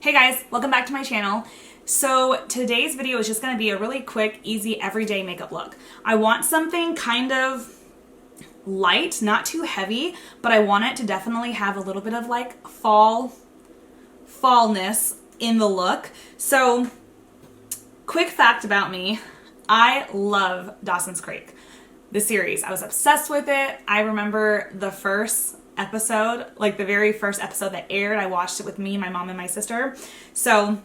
Hey guys, welcome back to my channel. So today's video is just going to be a really quick, easy, everyday makeup look. I want something kind of light, not too heavy, but I want it to definitely have a little bit of like fallness in the look. So quick fact about me, I love Dawson's Creek, the series. I was obsessed with it. I remember the first episode, like the very first episode that aired, I watched it with me, my mom, and my sister. So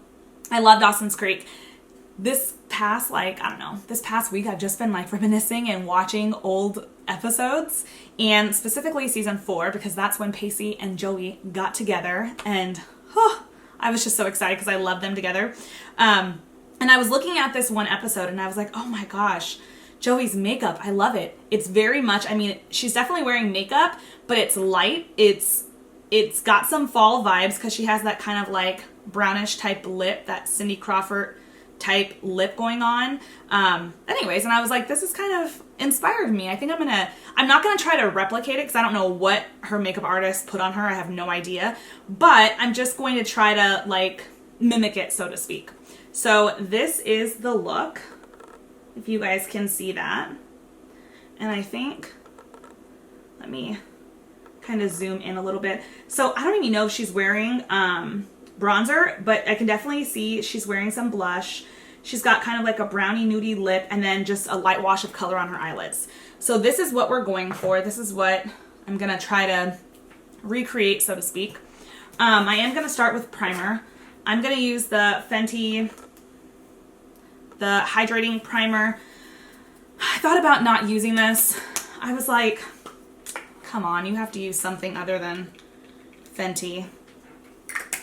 I love Dawson's Creek. This past week, I've just been like reminiscing and watching old episodes, and specifically season 4, because that's when Pacey and Joey got together, and I was just so excited because I love them together. And I was looking at this one episode and I was like, oh my gosh, Joey's makeup, I love it. It's very much, I mean, she's definitely wearing makeup, but it's light. It's got some fall vibes because she has that kind of like brownish type lip, that Cindy Crawford type lip going on. Anyways, and I was like, this is kind of inspired me. I think I'm not gonna try to replicate it because I don't know what her makeup artist put on her. I have no idea, but I'm just going to try to like mimic it, so to speak. So this is the look, if you guys can see that. And I think, let me kind of zoom in a little bit. So I don't even know if she's wearing bronzer, but I can definitely see she's wearing some blush. She's got kind of like a brownie nudie lip and then just a light wash of color on her eyelids. So this is what we're going for. This is what I'm gonna try to recreate, so to speak. I am gonna start with primer. I'm gonna use the Fenty, the Hydrating primer. I thought about not using this. I was like, come on, you have to use something other than Fenty.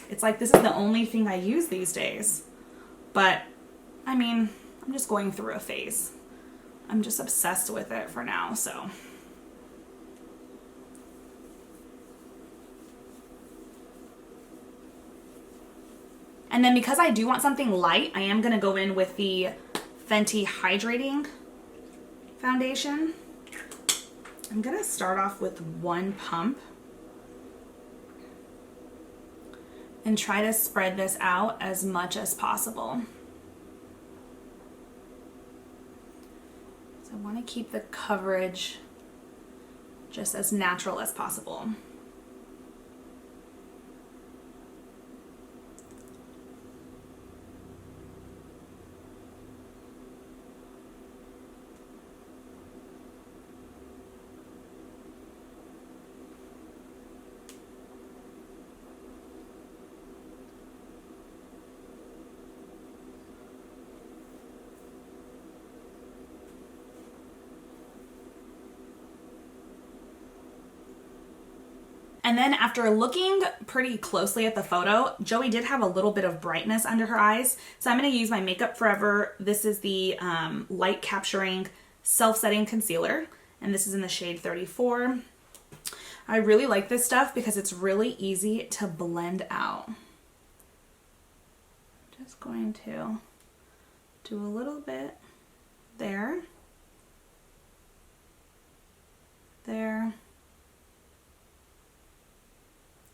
It's like, this is the only thing I use these days. But, I mean, I'm just going through a phase. I'm just obsessed with it for now, so. And then because I do want something light, I am gonna go in with the Fenty Hydrating foundation. I'm gonna start off with one pump and try to spread this out as much as possible. So I want to keep the coverage just as natural as possible. And then after looking pretty closely at the photo, Joey did have a little bit of brightness under her eyes. So I'm going to use my Makeup Forever. This is the light capturing self-setting concealer. And this is in the shade 34. I really like this stuff because it's really easy to blend out. Just going to do a little bit there. There.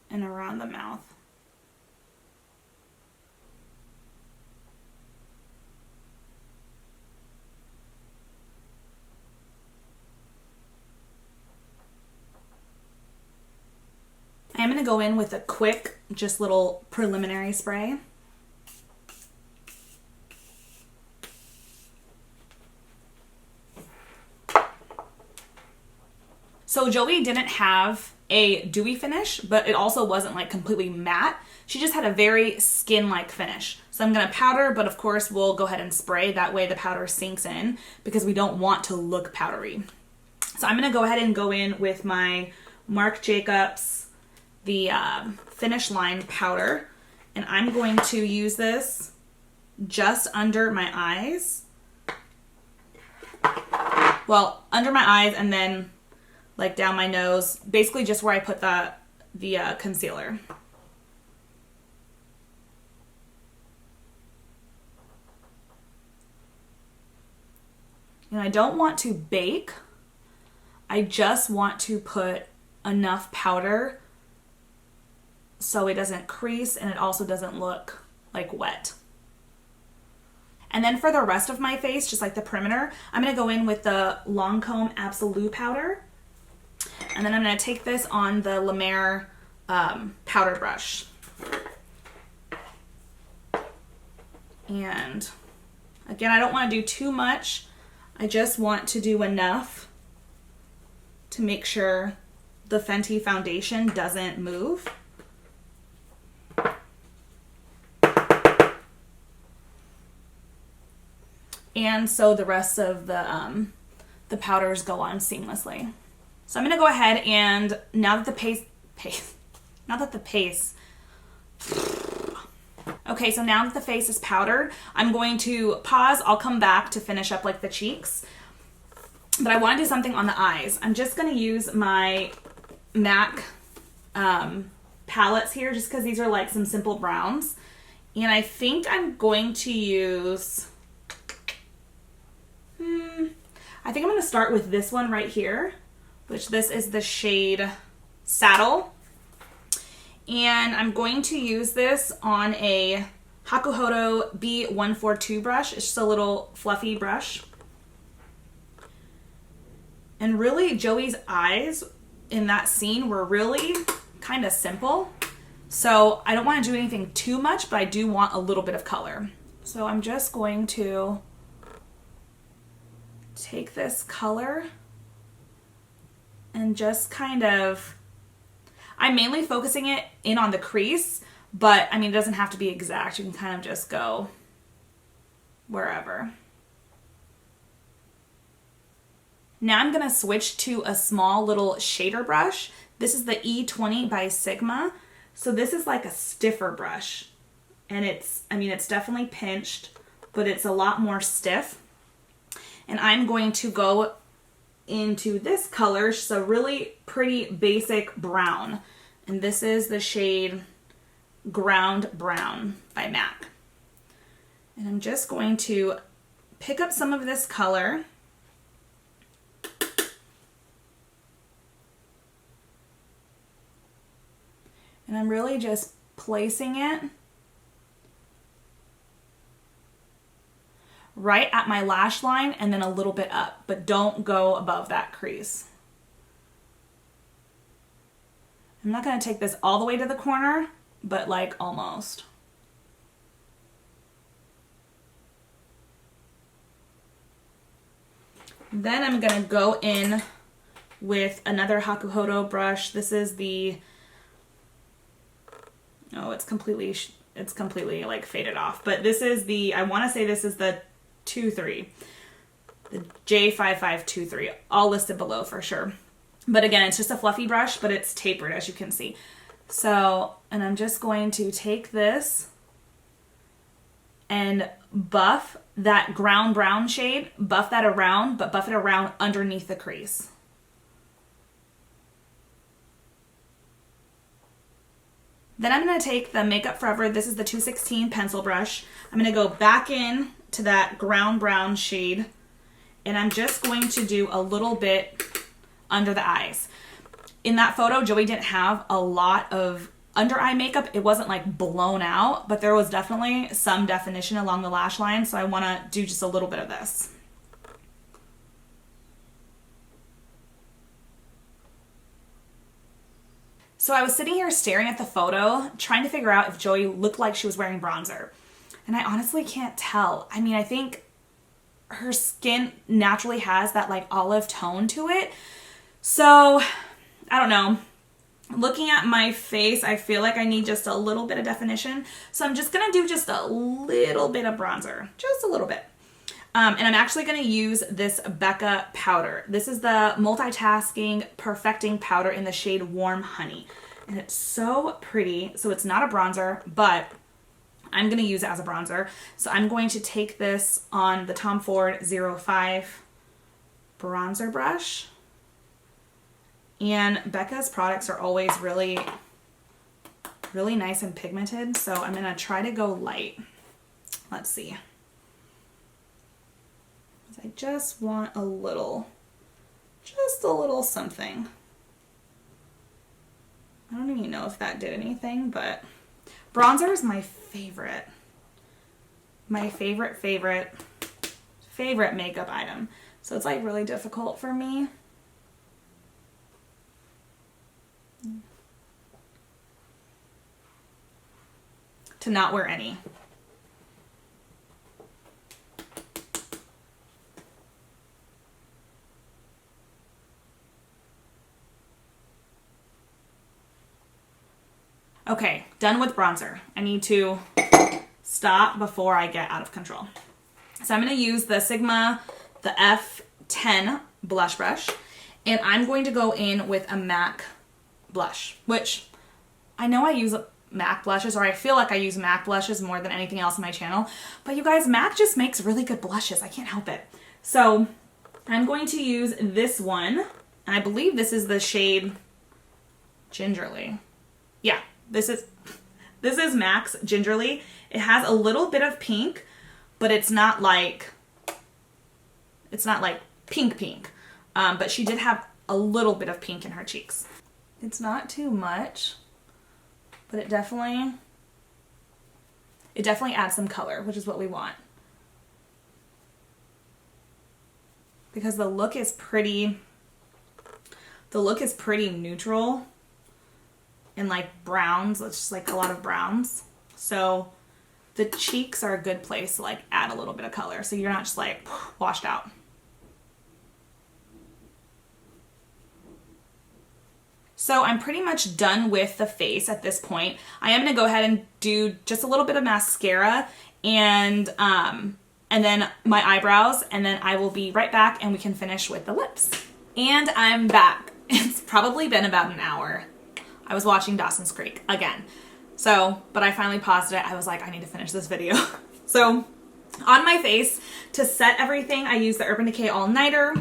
And around the mouth. I'm going to go in with a quick, just little preliminary spray. So Joey didn't have a dewy finish, but it also wasn't like completely matte. She just had a very skin-like finish. So I'm gonna powder, but of course we'll go ahead and spray. That way the powder sinks in because we don't want to look powdery. So I'm gonna go ahead and go in with my Marc Jacobs, the Finish Line powder. And I'm going to use this just under my eyes. Well, under my eyes and then like down my nose, basically just where I put the concealer. And I don't want to bake. I just want to put enough powder so it doesn't crease and it also doesn't look like wet. And then for the rest of my face, just like the perimeter, I'm going to go in with the Lancome Absolue powder. And then I'm going to take this on the La Mer powder brush. And again, I don't want to do too much. I just want to do enough to make sure the Fenty foundation doesn't move. And so the rest of the powders go on seamlessly. So I'm gonna go ahead and now that the paste, okay, so now that the face is powdered, I'm going to pause. I'll come back to finish up like the cheeks, but I want to do something on the eyes. I'm just gonna use my MAC palettes here just because these are like some simple browns. And I think I'm going to use, I think I'm going to start with this one right here, which this is the shade Saddle. And I'm going to use this on a Hakuhodo B142 brush. It's just a little fluffy brush. And really, Joey's eyes in that scene were really kind of simple. So I don't want to do anything too much, but I do want a little bit of color. So I'm just going to take this color and just kind of, I'm mainly focusing it in on the crease, but I mean, it doesn't have to be exact. You can kind of just go wherever. Now I'm going to switch to a small little shader brush. This is the E20 by Sigma. So this is like a stiffer brush, and it's definitely pinched, but it's a lot more stiff. And I'm going to go into this color, so really pretty basic brown. And this is the shade Ground Brown by MAC. And I'm just going to pick up some of this color and I'm really just placing it right at my lash line and then a little bit up, but don't go above that crease. I'm not going to take this all the way to the corner, but like almost. Then I'm going to go in with another Hakuhodo brush. This is the, oh, it's completely like faded off, but this is the, I want to say this is the 2-3, the J5523, all listed below for sure. But again, it's just a fluffy brush, but it's tapered, as you can see. So, and I'm just going to take this and buff that ground brown shade, buff that around, but buff it around underneath the crease. Then I'm going to take the Makeup Forever, this is the 216 pencil brush. I'm going to go back in to that ground brown shade, and I'm just going to do a little bit under the eyes. In that photo, Joey didn't have a lot of under eye makeup. It wasn't like blown out, but there was definitely some definition along the lash line, so I want to do just a little bit of this. So I was sitting here staring at the photo, trying to figure out if Joey looked like she was wearing bronzer. And I honestly can't tell. I mean, I think her skin naturally has that like olive tone to it. So, I don't know. Looking at my face, I feel like I need just a little bit of definition. So I'm just going to do just a little bit of bronzer. Just a little bit. And I'm actually going to use this Becca powder. This is the Multitasking Perfecting Powder in the shade Warm Honey. And it's so pretty. So it's not a bronzer, but I'm going to use it as a bronzer. So I'm going to take this on the Tom Ford 05 bronzer brush. And Becca's products are always really, really nice and pigmented. So I'm going to try to go light. Let's see. I just want a little, just a little something I don't even know if that did anything, but bronzer is my favorite. My favorite makeup item. So it's like really difficult for me. To not wear any. Okay, done with bronzer. I need to stop before I get out of control. So I'm going to use the Sigma, the F10 blush brush, and I'm going to go in with a MAC blush, which I know I use MAC blushes, or I feel like I use MAC blushes more than anything else on my channel, but you guys, MAC just makes really good blushes. I can't help it. So I'm going to use this one, and I believe this is the shade Gingerly. Yeah, this is MAC's Gingerly. It has a little bit of pink, but it's not like pink, but she did have a little bit of pink in her cheeks. It's not too much, but it definitely adds some color, which is what we want. Because the look is pretty neutral and like browns. It's just like a lot of browns. So the cheeks are a good place to like add a little bit of color, so you're not just like washed out. So I'm pretty much done with the face at this point. I am gonna go ahead and do just a little bit of mascara and then my eyebrows, and then I will be right back and we can finish with the lips. And I'm back. It's probably been about an hour. I was watching Dawson's Creek again. So, but I finally paused it. I was like, I need to finish this video. So on my face, to set everything, I used the Urban Decay All Nighter.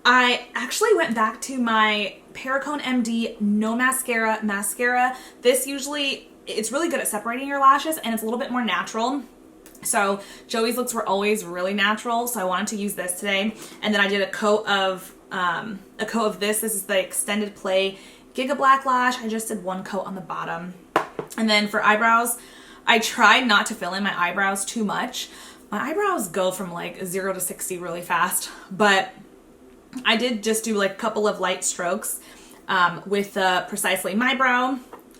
I actually went back to my Perricone MD No Mascara mascara. This usually, it's really good at separating your lashes and it's a little bit more natural. So Joey's looks were always really natural, so I wanted to use this today. And then I did a coat of this. This is the Extended Play Giga Black Lash. I just did one coat on the bottom. And then for eyebrows, I tried not to fill in my eyebrows too much. My eyebrows go from like 0 to 60 really fast, but I did just do like a couple of light strokes with the Precisely My Brow,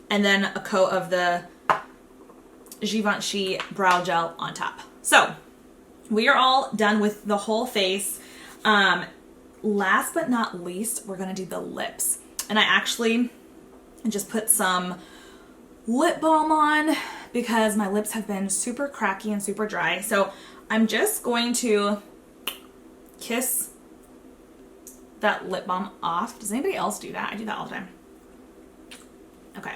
and then a coat of the Givenchy Brow Gel on top. So we are all done with the whole face. Last but not least, we're gonna do the lips. And I actually just put some lip balm on because my lips have been super cracky and super dry. So I'm just going to kiss that lip balm off. Does anybody else do that? I do that all the time. Okay.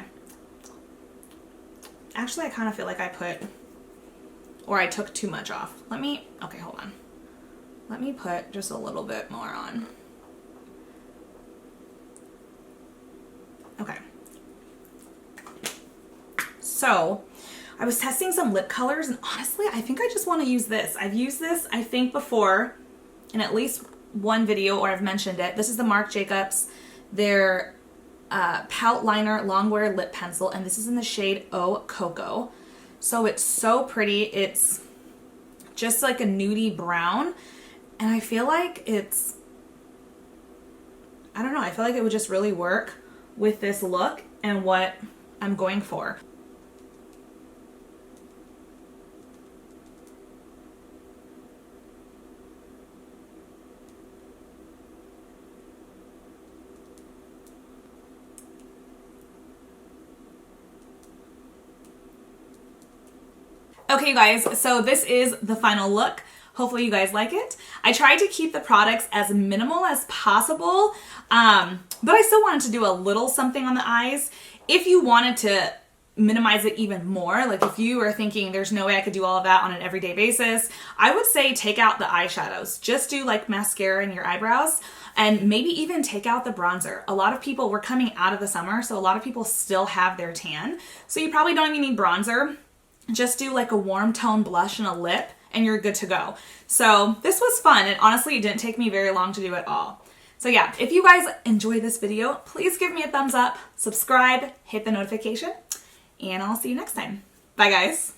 Actually, I kind of feel like I took too much off. Okay, hold on. Let me put just a little bit more on. Okay. So I was testing some lip colors, and honestly, I think I just want to use this. I've used this, I think, before in at least one video, or I've mentioned it. This is the Marc Jacobs, their Pout Liner Longwear Lip Pencil, and this is in the shade Oh Cocoa. So it's so pretty. It's just like a nudie brown, and I feel like I don't know, I feel like it would just really work with this look and what I'm going for. Okay, you guys, so this is the final look. Hopefully you guys like it. I tried to keep the products as minimal as possible, but I still wanted to do a little something on the eyes. If you wanted to minimize it even more, like if you were thinking there's no way I could do all of that on an everyday basis, I would say take out the eyeshadows. Just do like mascara in your eyebrows, and maybe even take out the bronzer. A lot of people, we're coming out of the summer, so a lot of people still have their tan. So you probably don't even need bronzer. Just do like a warm tone blush and a lip, and you're good to go. So this was fun, and honestly, it didn't take me very long to do it all. So yeah, if you guys enjoyed this video, please give me a thumbs up, subscribe, hit the notification, and I'll see you next time. Bye guys.